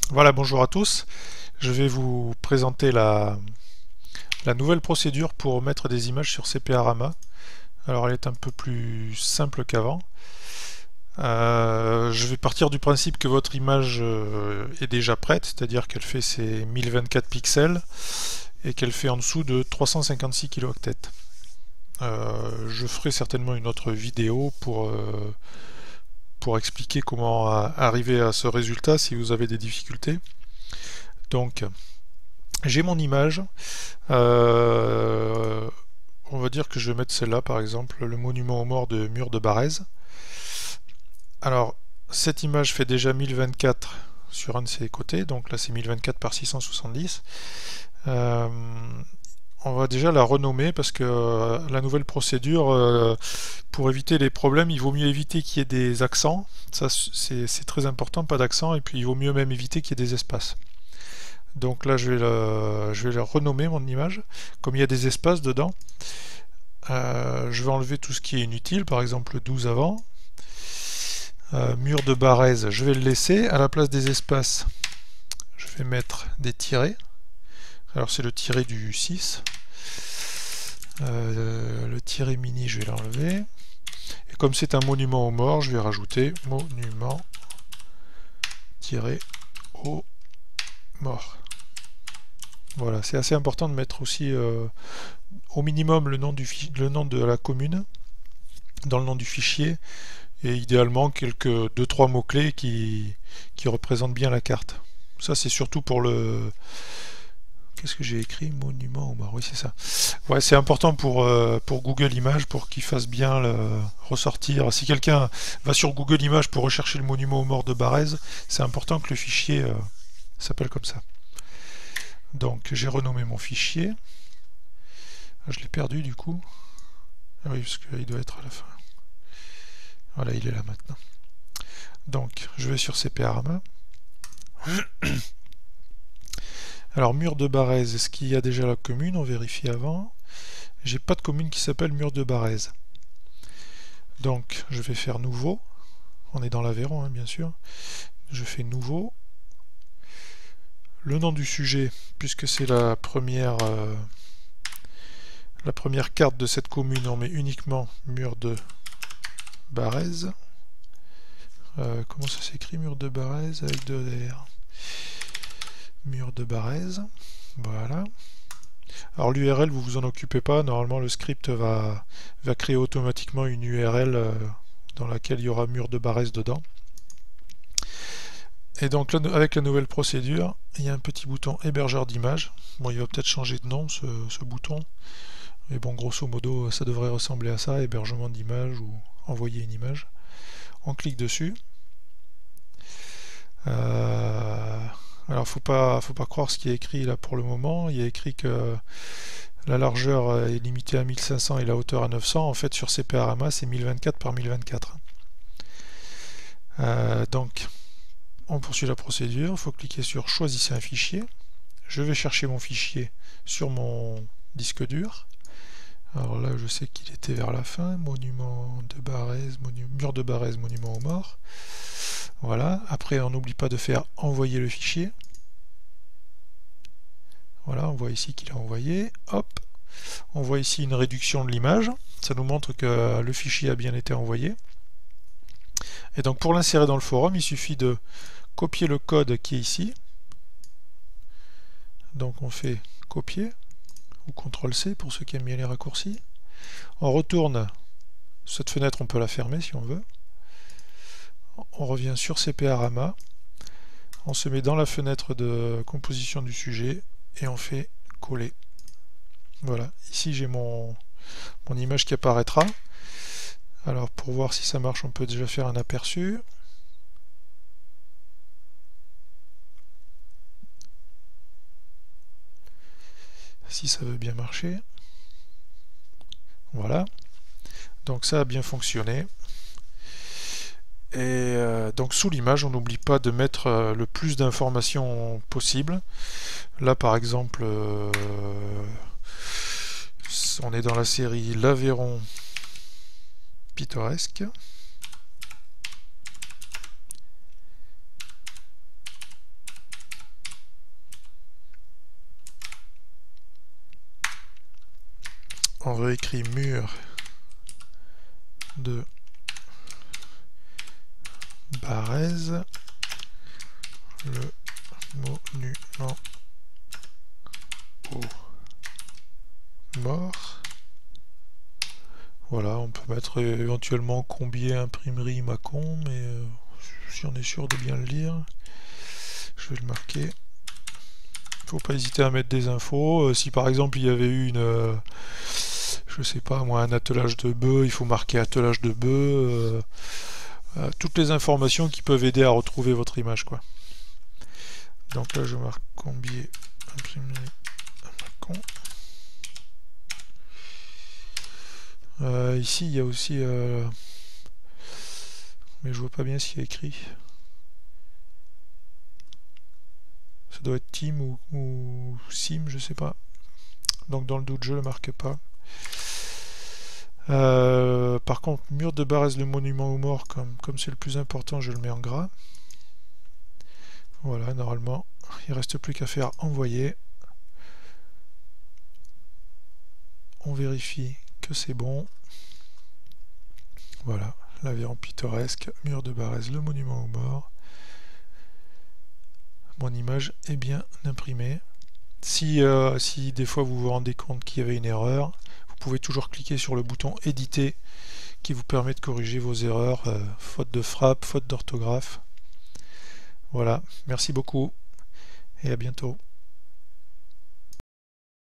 Voilà, bonjour à tous. Je vais vous présenter la nouvelle procédure pour mettre des images sur CPRAMA. Alors elle est un peu plus simple qu'avant. Je vais partir du principe que votre image est déjà prête, c'est-à-dire qu'elle fait ses 1024 pixels et qu'elle fait en dessous de 356 kilooctets. Je ferai certainement une autre vidéo pour expliquer comment arriver à ce résultat si vous avez des difficultés. Donc, j'ai mon image. On va dire que je vais mettre celle-là par exemple, le monument aux morts de Mur de Barèze. Alors, cette image fait déjà 1024 sur un de ses côtés, donc là c'est 1024 par 670. On va déjà la renommer parce que la nouvelle procédure, pour éviter les problèmes, il vaut mieux éviter qu'il y ait des accents. Ça c'est très important, pas d'accent, et puis il vaut mieux même éviter qu'il y ait des espaces. Donc là je vais la renommer mon image, comme il y a des espaces dedans. Je vais enlever tout ce qui est inutile, par exemple le 12 avant. Mur de Barèze, je vais le laisser. À la place des espaces, je vais mettre des tirets. Alors c'est le tiret du 6. Le tiret mini, je vais l'enlever. Et comme c'est un monument aux morts, je vais rajouter monument aux morts. Voilà, c'est assez important de mettre aussi au minimum le nom de la commune dans le nom du fichier, et idéalement quelques 2-3 mots-clés qui représentent bien la carte. Ça c'est surtout pour le... Qu'est-ce que j'ai écrit? Monument aux morts, oui c'est ça. Ouais, c'est important pour Google Images, pour qu'il fasse bien ressortir. Si quelqu'un va sur Google Images pour rechercher le monument aux morts de Barèze, c'est important que le fichier s'appelle comme ça. Donc j'ai renommé mon fichier. Je l'ai perdu du coup. Ah oui, parce qu'il doit être à la fin. Voilà, il est là maintenant. Donc, je vais sur CPRAMA. Alors, Mur de Barèze, est-ce qu'il y a déjà la commune? On vérifie avant. J'ai pas de commune qui s'appelle Mur de Barèze. Donc, je vais faire nouveau. On est dans l'Aveyron, hein, bien sûr. Je fais nouveau. Le nom du sujet, puisque c'est la première carte de cette commune, on met uniquement Mur de Barèze. Comment ça s'écrit, Mur de Barèze avec 2 R? Mur de Barèze, voilà. Alors l'URL, vous vous en occupez pas, normalement le script va créer automatiquement une URL dans laquelle il y aura Mur de Barèze dedans. Et donc là, avec la nouvelle procédure, il y a un petit bouton hébergeur d'images. Bon, il va peut-être changer de nom ce bouton, mais bon, grosso modo, ça devrait ressembler à ça, hébergement d'image ou envoyer une image. On clique dessus. Alors faut pas croire ce qui est écrit là pour le moment. Il y a écrit que la largeur est limitée à 1500 et la hauteur à 900. En fait sur CPRAMA c'est 1024 par 1024. Donc on poursuit la procédure. Il faut cliquer sur choisissez un fichier. Je vais chercher mon fichier sur mon disque dur. Alors là je sais qu'il était vers la fin. Monument de Barèze, Mur de Barèze, monument aux morts. Voilà, après on n'oublie pas de faire envoyer le fichier. Voilà, on voit ici qu'il a envoyé. Hop, on voit ici une réduction de l'image. Ça nous montre que le fichier a bien été envoyé. Et donc pour l'insérer dans le forum, il suffit de copier le code qui est ici. Donc on fait copier, ou CTRL-C pour ceux qui aiment bien les raccourcis. On retourne, cette fenêtre on peut la fermer si on veut. On revient sur CPRAMA, on se met dans la fenêtre de composition du sujet et on fait coller. Voilà, ici j'ai mon image qui apparaîtra. Alors pour voir si ça marche, on peut déjà faire un aperçu. Si ça veut bien marcher. Voilà, donc ça a bien fonctionné. Et donc sous l'image, on n'oublie pas de mettre le plus d'informations possible. Là par exemple, on est dans la série l'Aveyron pittoresque. on réécrit mur de Barèze, le monument aux morts. Voilà, on peut mettre éventuellement Combier, imprimerie, Mâcon, mais si on est sûr de bien le lire, je vais le marquer. Faut pas hésiter à mettre des infos. Si par exemple il y avait eu une, je sais pas moi, un attelage de bœufs, il faut marquer attelage de bœufs. Toutes les informations qui peuvent aider à retrouver votre image, quoi. Donc là je marque Combier, imprimerie, Mâcon. Ici il y a aussi mais je vois pas bien ce qu'il y a écrit. Ça doit être Team ou Sim, je sais pas. Donc dans le doute je le marque pas. Par contre, mur de Barèze, le monument aux morts, comme c'est le plus important, je le mets en gras. Voilà, normalement il reste plus qu'à faire envoyer. On vérifie que c'est bon. Voilà, l'aviron pittoresque, mur de Barèze, le monument aux morts. Mon image est bien imprimée. Si des fois vous vous rendez compte qu'il y avait une erreur, vous pouvez toujours cliquer sur le bouton éditer qui vous permet de corriger vos erreurs, faute de frappe, faute d'orthographe. Voilà, merci beaucoup et à bientôt.